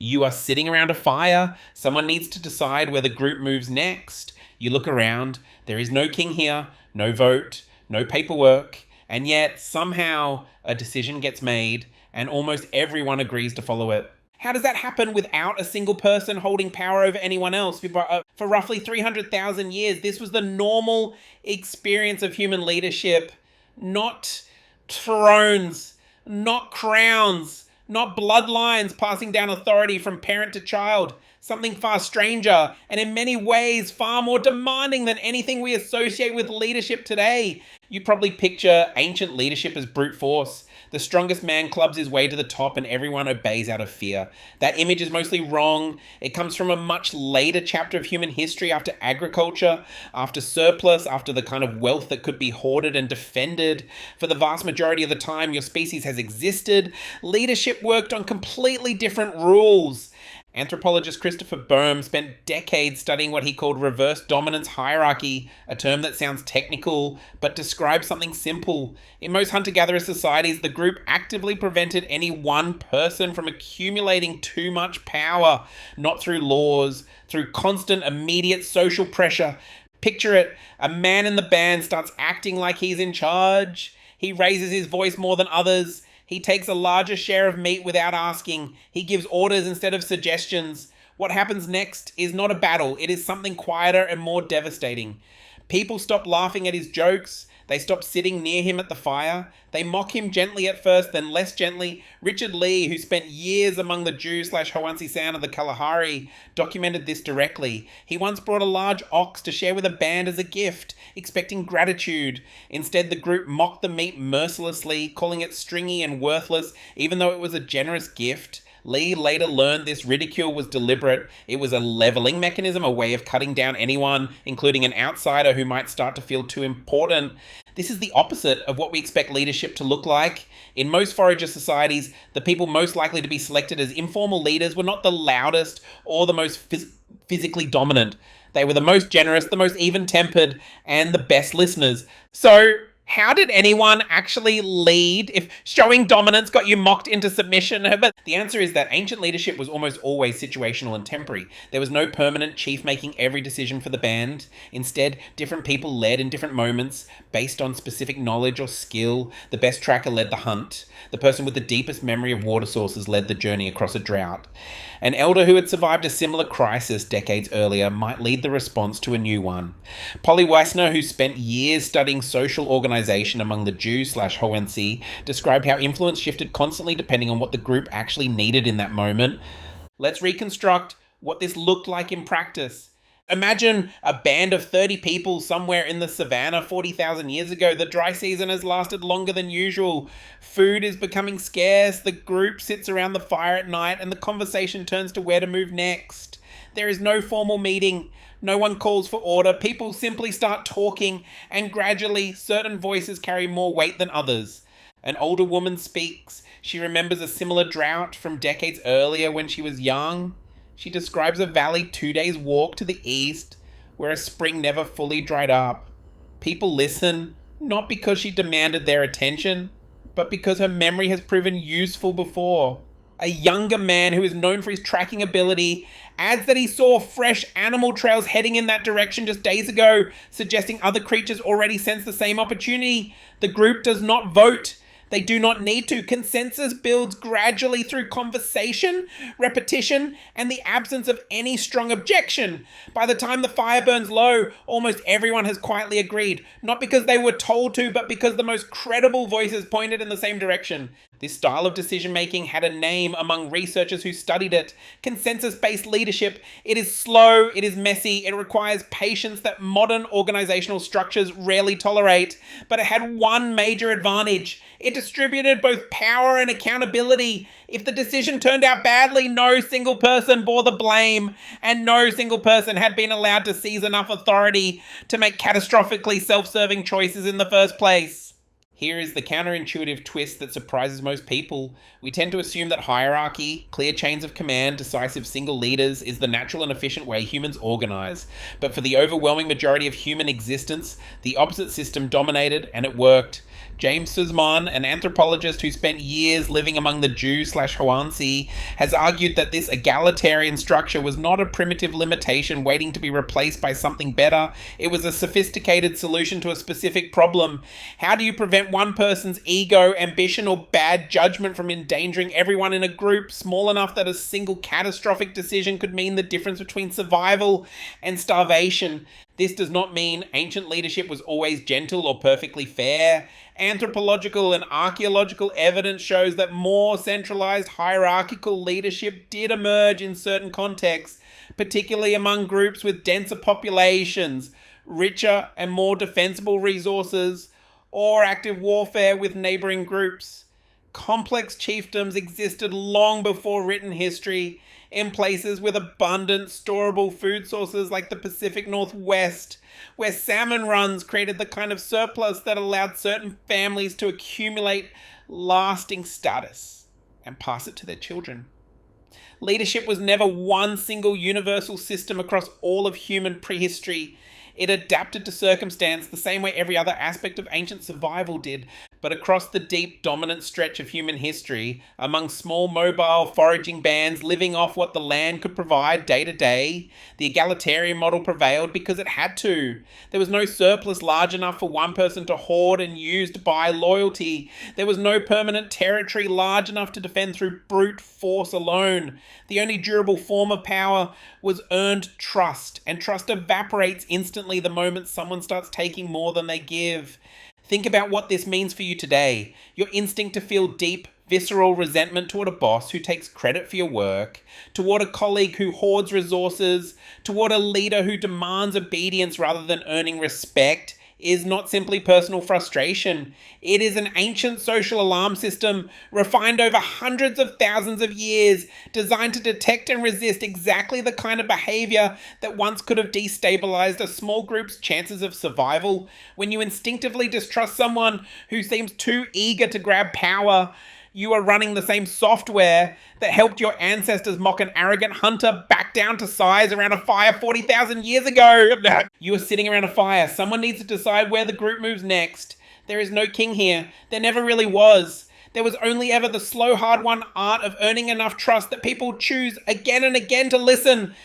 You are sitting around a fire. Someone needs to decide where the group moves next. You look around. There is no king here, no vote, no paperwork, and yet somehow a decision gets made and almost everyone agrees to follow it. How does that happen without a single person holding power over anyone else? For roughly 300,000 years, this was the normal experience of human leadership. Not thrones, not crowns, not bloodlines passing down authority from parent to child. Something far stranger and in many ways far more demanding than anything we associate with leadership today. You probably picture ancient leadership as brute force. The strongest man clubs his way to the top and everyone obeys out of fear. That image is mostly wrong. It comes from a much later chapter of human history, after agriculture, after surplus, after the kind of wealth that could be hoarded and defended. For the vast majority of the time your species has existed, leadership worked on completely different rules. Anthropologist Christopher Boehm spent decades studying what he called reverse dominance hierarchy, a term that sounds technical but describes something simple. In most hunter-gatherer societies, the group actively prevented any one person from accumulating too much power, not through laws, through constant immediate social pressure. Picture it, a man in the band starts acting like he's in charge. He raises his voice more than others. He takes a larger share of meat without asking. He gives orders instead of suggestions. What happens next is not a battle. It is something quieter and more devastating. People stop laughing at his jokes. They stop sitting near him at the fire. They mock him gently at first, then less gently. Richard Lee, who spent years among the Jew/Hoansi Sound of the Kalahari, documented this directly. He once brought a large ox to share with a band as a gift, expecting gratitude. Instead, the group mocked the meat mercilessly, calling it stringy and worthless, even though it was a generous gift. Lee later learned this ridicule was deliberate. It was a leveling mechanism, a way of cutting down anyone, including an outsider who might start to feel too important. This is the opposite of what we expect leadership to look like. In most forager societies, the people most likely to be selected as informal leaders were not the loudest or the most physically dominant. They were the most generous, the most even-tempered, and the best listeners. So, how did anyone actually lead if showing dominance got you mocked into submission? But the answer is that ancient leadership was almost always situational and temporary. There was no permanent chief making every decision for the band. Instead, different people led in different moments based on specific knowledge or skill. The best tracker led the hunt. The person with the deepest memory of water sources led the journey across a drought. An elder who had survived a similar crisis decades earlier might lead the response to a new one. Polly Weissner, who spent years studying social organization among the Jew/Hoansi, described how influence shifted constantly depending on what the group actually needed in that moment. Let's reconstruct what this looked like in practice. Imagine a band of 30 people somewhere in the savannah 40,000 years ago. The dry season has lasted longer than usual. Food is becoming scarce. The group sits around the fire at night and the conversation turns to where to move next. There is no formal meeting. No one calls for order. People simply start talking, and gradually certain voices carry more weight than others. An older woman speaks. She remembers a similar drought from decades earlier when she was young. She describes a valley 2 days' walk to the east where a spring never fully dried up. People listen, not because she demanded their attention, but because her memory has proven useful before. A younger man who is known for his tracking ability adds that he saw fresh animal trails heading in that direction just days ago, suggesting other creatures already sense the same opportunity. The group does not vote. They do not need to. Consensus builds gradually through conversation, repetition, and the absence of any strong objection. By the time the fire burns low, almost everyone has quietly agreed, not because they were told to, but because the most credible voices pointed in the same direction. This style of decision-making had a name among researchers who studied it: consensus-based leadership. It is slow, it is messy, it requires patience that modern organizational structures rarely tolerate. But it had one major advantage. It distributed both power and accountability. If the decision turned out badly, no single person bore the blame, and no single person had been allowed to seize enough authority to make catastrophically self-serving choices in the first place. Here is the counterintuitive twist that surprises most people. We tend to assume that hierarchy, clear chains of command, decisive single leaders is the natural and efficient way humans organize. But for the overwhelming majority of human existence, the opposite system dominated, and it worked. James Suzman, an anthropologist who spent years living among the Jew/Hwansi, has argued that this egalitarian structure was not a primitive limitation waiting to be replaced by something better. It was a sophisticated solution to a specific problem. How do you prevent one person's ego, ambition, or bad judgment from endangering everyone in a group small enough that a single catastrophic decision could mean the difference between survival and starvation? This does not mean ancient leadership was always gentle or perfectly fair. Anthropological and archaeological evidence shows that more centralized hierarchical leadership did emerge in certain contexts, particularly among groups with denser populations, richer and more defensible resources, or active warfare with neighboring groups. Complex chiefdoms existed long before written history, in places with abundant storable food sources like the Pacific Northwest, where salmon runs created the kind of surplus that allowed certain families to accumulate lasting status and pass it to their children. Leadership was never one single universal system across all of human prehistory. It adapted to circumstance the same way every other aspect of ancient survival did, but across the deep, dominant stretch of human history, among small, mobile, foraging bands living off what the land could provide day to day, the egalitarian model prevailed because it had to. There was no surplus large enough for one person to hoard and use to buy loyalty. There was no permanent territory large enough to defend through brute force alone. The only durable form of power was earned trust, and trust evaporates instantly the moment someone starts taking more than they give. Think about what this means for you today. Your instinct to feel deep, visceral resentment toward a boss who takes credit for your work, toward a colleague who hoards resources, toward a leader who demands obedience rather than earning respect, is not simply personal frustration. It is an ancient social alarm system refined over hundreds of thousands of years, designed to detect and resist exactly the kind of behavior that once could have destabilized a small group's chances of survival. When you instinctively distrust someone who seems too eager to grab power, you are running the same software that helped your ancestors mock an arrogant hunter back down to size around a fire 40,000 years ago. You are sitting around a fire. Someone needs to decide where the group moves next. There is no king here. There never really was. There was only ever the slow, hard-won art of earning enough trust that people choose again and again to listen